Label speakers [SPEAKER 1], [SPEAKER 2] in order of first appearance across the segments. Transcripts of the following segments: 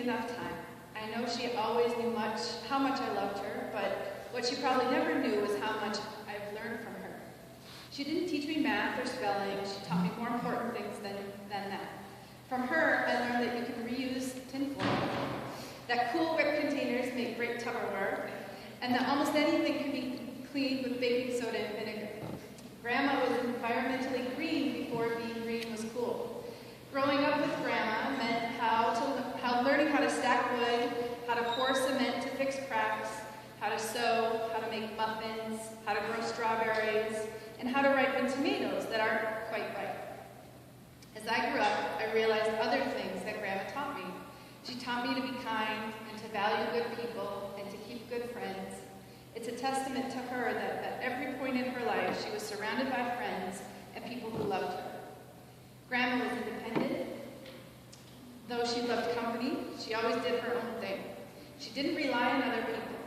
[SPEAKER 1] enough time. I know she always knew how much I loved her, but what she probably never knew was how much I've learned from her. She didn't teach me math or spelling. She taught me more important things than that. From her, I learned that you can reuse tinfoil, that Cool Whip containers make great Tupperware, and that almost anything can be cleaned with baking soda and vinegar. Grandma was environmentally green before being green was cool. Growing up with Grandma meant learning how to stack wood, how to pour cement to fix cracks, how to sew, how to make muffins, how to grow strawberries, and how to ripen tomatoes that aren't quite ripe. As I grew up, I realized other things that Grandma taught me. She taught me to be kind and to value good people and to keep good friends. It's a testament to her that at every point in her life, she was surrounded by friends and people who loved her. Grandma was independent. Though she loved company, she always did her own thing. She didn't rely on other people,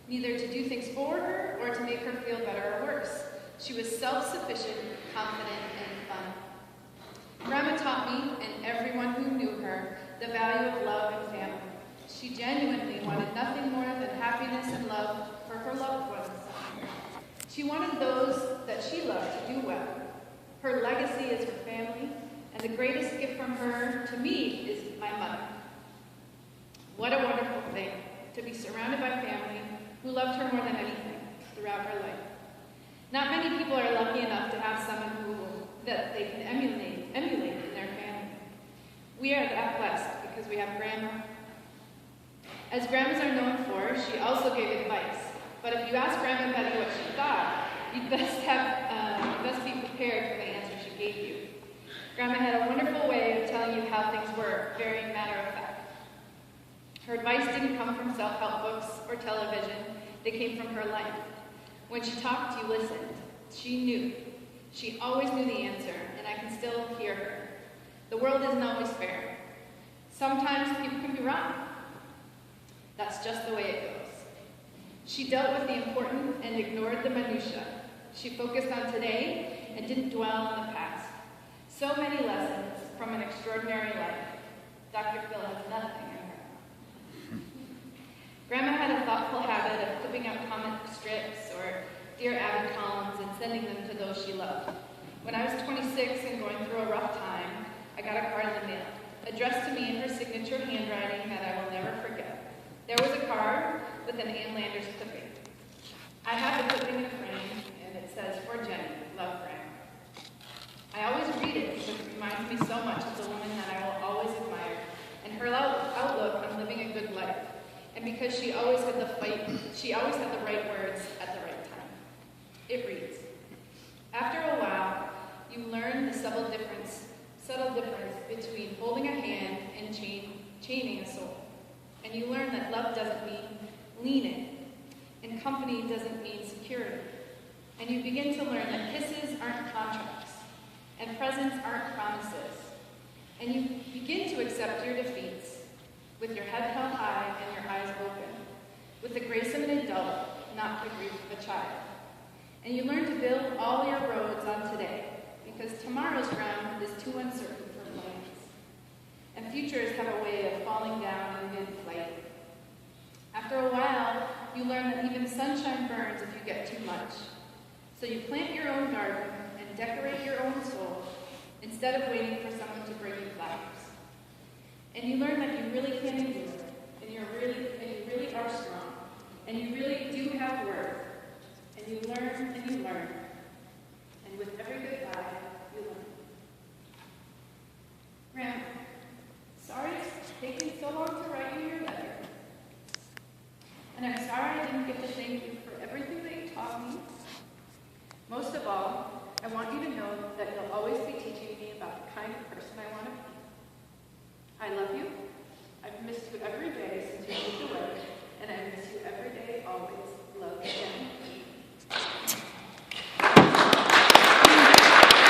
[SPEAKER 1] neither to do things for her or to make her feel better or worse. She was self-sufficient, confident, and fun. Grandma taught me, and everyone who knew her, the value of love and family. She genuinely wanted nothing more than happiness and love for her loved ones. She wanted those that she loved to do well. Her legacy is her family, and the greatest gift from her to me is my mother. What a wonderful thing to be surrounded by family who loved her more than anything throughout her life. Not many people are lucky enough to have someone that they can emulate in their family. We are that blessed because we have Grandma. As grandmas are known for, she also gave advice. But if you ask Grandma Betty what she thought, you'd best be prepared for the answer she gave you. Grandma had a wonderful way of telling you how things were, very matter of fact. Her advice didn't come from self-help books or television. They came from her life. When she talked, you listened. She knew. She always knew the answer, and I can still hear her. The world isn't always fair. Sometimes people can be wrong. That's just the way it goes. She dealt with the important and ignored the minutiae. She focused on today and didn't dwell on the past. So many lessons from an extraordinary life. Dr. Phil has nothing in her. Grandma had a thoughtful habit of clipping out comic strips or Dear Abby columns and sending them to those she loved. When I was 26 and going through a rough time, I got a card in the mail, addressed to me in her signature handwriting that I will never forget. There was a card with an Ann Landers clipping. I have the clipping in a frame, and it says, "For Jenny, love, Grandma." I always read it because it reminds me so much of the woman that I will always admire and her outlook on living a good life. And because she always had the right words at the right time. It reads, "After a while, you learn the subtle difference between holding a hand and chaining a soul. And you learn that love doesn't mean leaning, and company doesn't mean security. And you begin to learn that kisses aren't contracts, and presents aren't promises. And you begin to accept your defeats with your head held high and your eyes open, with the grace of an adult, not the grief of a child. And you learn to build all your roads on today, because tomorrow's ground is too uncertain for plans. And futures have a way of falling down in mid-flight. After a while, you learn that even sunshine burns if you get too much. So you plant your own garden and decorate your own soul instead of waiting for someone to bring you flowers. And you learn that you really can endure, and you really are strong, and you really do have worth. And you learn and you learn. And with every goodbye, you learn." Grandma, sorry it's taking so long to write you your letter. And I'm sorry I didn't get to thank you for everything that you taught me. Most of all, I want you to know that you'll always be teaching me about the kind of person